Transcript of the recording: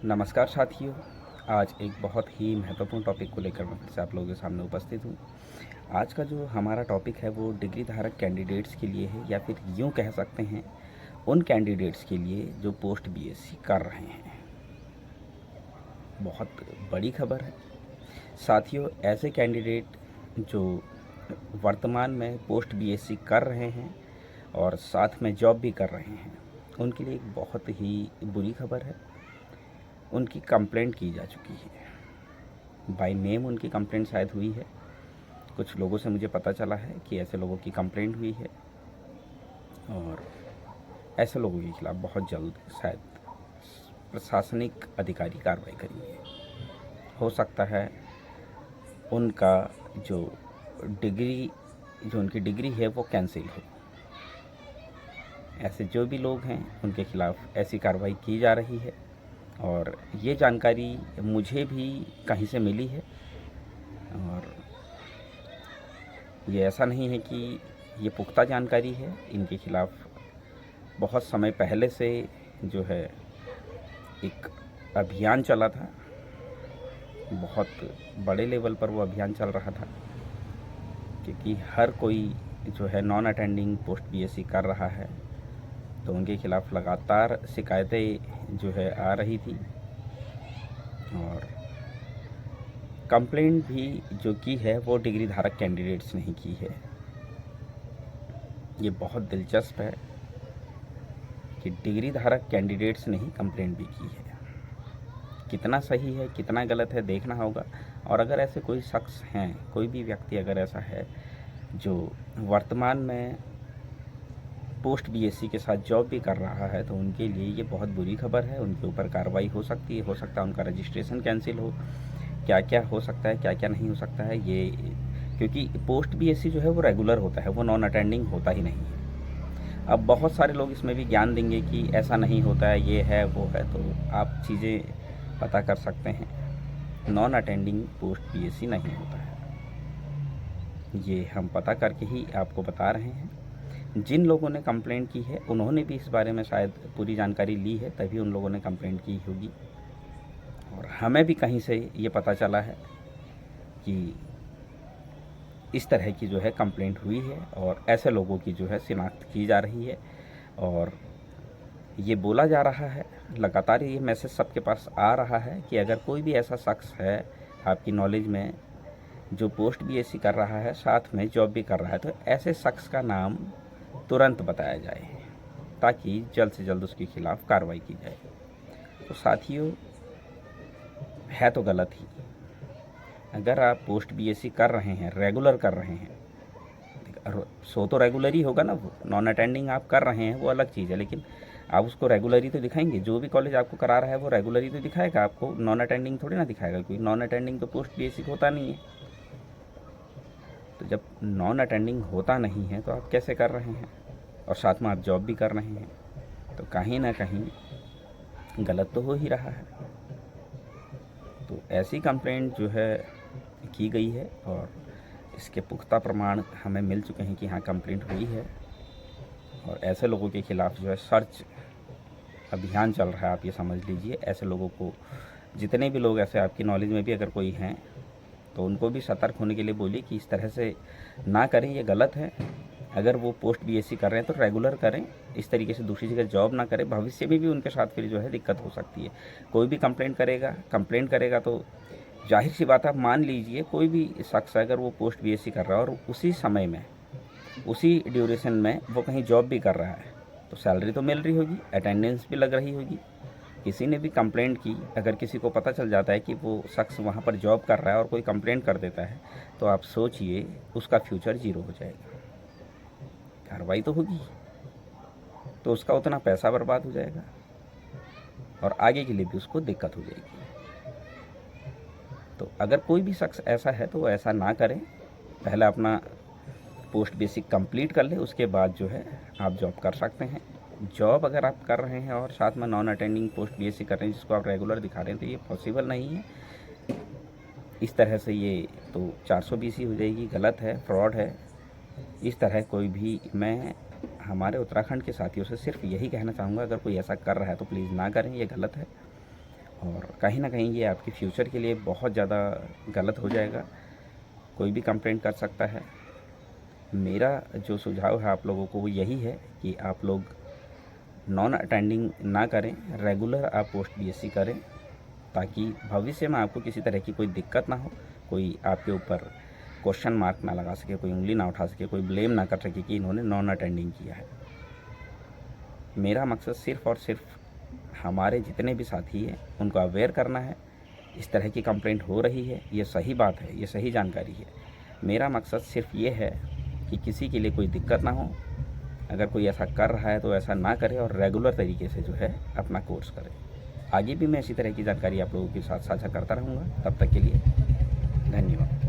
नमस्कार साथियों। आज एक बहुत ही महत्वपूर्ण टॉपिक को लेकर मैं फिर से आप लोगों के सामने उपस्थित हूँ। आज का जो हमारा टॉपिक है वो डिग्री धारक कैंडिडेट्स के लिए है, या फिर यूँ कह सकते हैं उन कैंडिडेट्स के लिए जो पोस्ट बीएससी कर रहे हैं। बहुत बड़ी खबर है साथियों। ऐसे कैंडिडेट जो वर्तमान में पोस्ट बीएससी कर रहे हैं और साथ में जॉब भी कर रहे हैं, उनके लिए एक बहुत ही बुरी खबर है। उनकी कंप्लेंट की जा चुकी है, बाय नेम उनकी कंप्लेंट शायद हुई है। कुछ लोगों से मुझे पता चला है कि ऐसे लोगों की कंप्लेंट हुई है और ऐसे लोगों के खिलाफ बहुत जल्द शायद प्रशासनिक अधिकारी कार्रवाई करेंगे। हो सकता है उनका जो उनकी डिग्री है वो कैंसिल हो। ऐसे जो भी लोग हैं उनके खिलाफ ऐसी कार्रवाई की जा रही है और ये जानकारी मुझे भी कहीं से मिली है। और ये ऐसा नहीं है कि ये पुख्ता जानकारी है। इनके खिलाफ बहुत समय पहले से जो है एक अभियान चला था, बहुत बड़े लेवल पर वो अभियान चल रहा था, क्योंकि हर कोई जो है नॉन अटेंडिंग पोस्ट बीएससी कर रहा है, तो उनके खिलाफ लगातार शिकायतें जो है आ रही थी। और कंप्लेंट भी जो की है वो डिग्री धारक कैंडिडेट्स ने ही की है। ये बहुत दिलचस्प है कि डिग्री धारक कैंडिडेट्स ने ही कंप्लेंट भी की है। कितना सही है कितना गलत है देखना होगा। और अगर ऐसे कोई शख्स हैं, कोई भी व्यक्ति अगर ऐसा है जो वर्तमान में पोस्ट बीएससी के साथ जॉब भी कर रहा है, तो उनके लिए ये बहुत बुरी खबर है। उनके ऊपर कार्रवाई हो सकती है, हो सकता है उनका रजिस्ट्रेशन कैंसिल हो, क्या क्या हो सकता है क्या क्या नहीं हो सकता है ये, क्योंकि पोस्ट बीएससी जो है वो रेगुलर होता है, वो नॉन अटेंडिंग होता ही नहीं है। अब बहुत सारे लोग इसमें भी ज्ञान देंगे कि ऐसा नहीं होता है, ये है वो है, तो आप चीज़ें पता कर सकते हैं। नॉन अटेंडिंग पोस्ट बीएससी नहीं होता है, ये हम पता करके ही आपको बता रहे हैं। जिन लोगों ने कंप्लेंट की है उन्होंने भी इस बारे में शायद पूरी जानकारी ली है, तभी उन लोगों ने कंप्लेंट की होगी। और हमें भी कहीं से ये पता चला है कि इस तरह की जो है कंप्लेंट हुई है और ऐसे लोगों की जो है शिनाख्त की जा रही है। और ये बोला जा रहा है, लगातार ये मैसेज सबके पास आ रहा है कि अगर कोई भी ऐसा शख्स है आपकी नॉलेज में जो पोस्ट बीएससी कर रहा है, साथ में जॉब भी कर रहा है, तो ऐसे शख्स का नाम तुरंत बताया जाए ताकि जल्द से जल्द उसके खिलाफ कार्रवाई की जाए। तो साथियों, है तो गलत ही। अगर आप पोस्ट बीएससी कर रहे हैं, रेगुलर कर रहे हैं, सो तो रेगुलर ही होगा ना। वो नॉन अटेंडिंग आप कर रहे हैं वो अलग चीज़ है, लेकिन आप उसको रेगुलर ही तो दिखाएंगे। जो भी कॉलेज आपको करा रहा है वो रेगुलर ही तो दिखाएगा आपको, नॉन अटेंडिंग थोड़ी ना दिखाएगा। क्योंकि नॉन अटेंडिंग तो पोस्ट बीएससी होता नहीं है। तो जब नॉन अटेंडिंग होता नहीं है तो आप कैसे कर रहे हैं, और साथ में आप जॉब भी कर रहे हैं, तो कहीं ना कहीं गलत तो हो ही रहा है। तो ऐसी कंप्लेंट जो है की गई है और इसके पुख्ता प्रमाण हमें मिल चुके हैं कि हाँ कंप्लेंट हुई है। और ऐसे लोगों के खिलाफ जो है सर्च अभियान चल रहा है, आप ये समझ लीजिए। ऐसे लोगों को, जितने भी लोग ऐसे आपकी नॉलेज में भी अगर कोई हैं, तो उनको भी सतर्क होने के लिए बोलिए कि इस तरह से ना करें, ये गलत है। अगर वो पोस्ट बीएससी कर रहे हैं तो रेगुलर करें, इस तरीके से दूसरी जगह जॉब ना करें। भविष्य में भी उनके साथ फिर जो है दिक्कत हो सकती है। कोई भी कंप्लेंट करेगा तो जाहिर सी बात, आप मान लीजिए कोई भी शख्स अगर वो पोस्ट बीएससी कर रहा है और उसी समय में, उसी ड्यूरेशन में वो कहीं जॉब भी कर रहा है, तो सैलरी तो मिल रही होगी, अटेंडेंस भी लग रही होगी। किसी ने भी कंप्लेंट की, अगर किसी को पता चल जाता है कि वो शख्स वहाँ पर जॉब कर रहा है और कोई कंप्लेंट कर देता है, तो आप सोचिए उसका फ्यूचर ज़ीरो हो जाएगा। कार्रवाई तो होगी, तो उसका उतना पैसा बर्बाद हो जाएगा और आगे के लिए भी उसको दिक्कत हो जाएगी। तो अगर कोई भी शख्स ऐसा है तो वो ऐसा ना करें। पहले अपना पोस्ट बेसिक कंप्लीट कर ले, उसके बाद जो है आप जॉब कर सकते हैं। जॉब अगर आप कर रहे हैं और साथ में नॉन अटेंडिंग पोस्ट बीएससी कर रहे हैं जिसको आप रेगुलर दिखा रहे हैं, तो ये पॉसिबल नहीं है। इस तरह से ये तो 420 हो जाएगी, गलत है, फ्रॉड है। इस तरह कोई भी, मैं हमारे उत्तराखंड के साथियों से सिर्फ यही कहना चाहूँगा, अगर कोई ऐसा कर रहा है तो प्लीज़ ना करें, ये गलत है। और कहीं ना कहीं ये आपके फ्यूचर के लिए बहुत ज़्यादा गलत हो जाएगा। कोई भी कंप्लेंट कर सकता है। मेरा जो सुझाव है आप लोगों को वो यही है कि आप लोग नॉन अटेंडिंग ना करें, रेगुलर आप पोस्ट बीएससी करें, ताकि भविष्य में आपको किसी तरह की कोई दिक्कत ना हो, कोई आपके ऊपर क्वेश्चन मार्क ना लगा सके, कोई उंगली ना उठा सके, कोई ब्लेम ना कर सके कि इन्होंने नॉन अटेंडिंग किया है। मेरा मकसद सिर्फ़ और सिर्फ हमारे जितने भी साथी हैं उनको अवेयर करना है। इस तरह की कंप्लेंट हो रही है, ये सही बात है, ये सही जानकारी है। मेरा मकसद सिर्फ ये है कि किसी के लिए कोई दिक्कत ना हो। अगर कोई ऐसा कर रहा है तो ऐसा ना करे और रेगुलर तरीके से जो है अपना कोर्स करे। आगे भी मैं इसी तरह की जानकारी आप लोगों के साथ साझा करता रहूँगा। तब तक के लिए धन्यवाद।